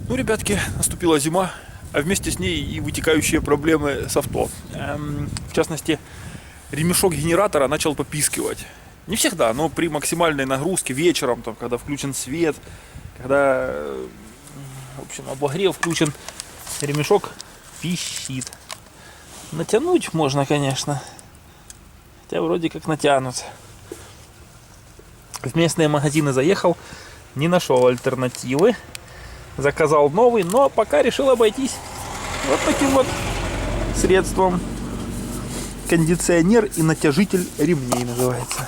Ну, ребятки, наступила зима, а вместе с ней и вытекающие проблемы с авто. В частности, ремешок генератора начал попискивать. Не всегда, но при максимальной нагрузке вечером, там, когда включен свет, когда, в общем, обогрев включен, ремешок пищит. Натянуть можно, конечно, хотя вроде как натянут. В местные магазины заехал, не нашел альтернативы. Заказал новый, но пока решил обойтись вот таким вот средством. Кондиционер и натяжитель ремней называется.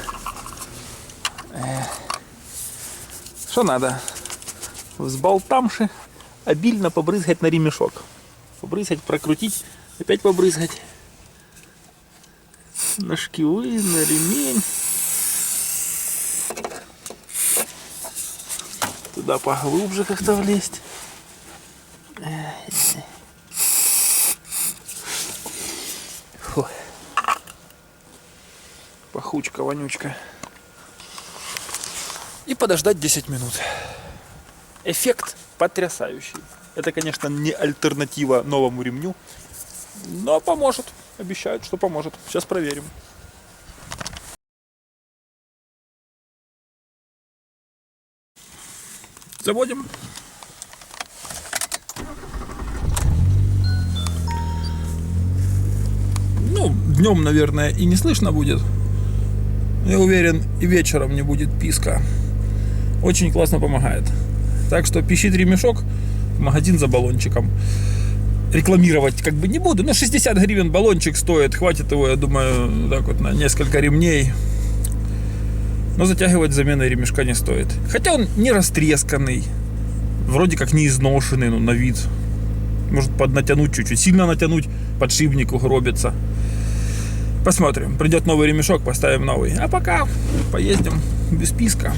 Что надо? Взболтамши обильно побрызгать на ремешок. Побрызгать, прокрутить, опять побрызгать. На шкивы, на ремень. Туда поглубже как-то влезть. Фу. Пахучка, вонючка. И подождать 10 минут. Эффект потрясающий. Это, конечно, не альтернатива новому ремню, но поможет. Обещают, что поможет. Сейчас проверим. Заводим. Ну, днем, наверное, и не слышно будет. Я уверен, и вечером не будет писка. Очень классно помогает. Так что пищит ремешок, в магазин за баллончиком. Рекламировать как бы не буду, но 60 гривен баллончик стоит. Хватит его, я думаю, так вот на несколько ремней. Но затягивать заменой ремешка не стоит. Хотя он не растресканный. Вроде как не изношенный, ну, на вид. Может поднатянуть чуть-чуть. Сильно натянуть, подшипник угробится. Посмотрим. Придет новый ремешок, поставим новый. А пока поездим без писка.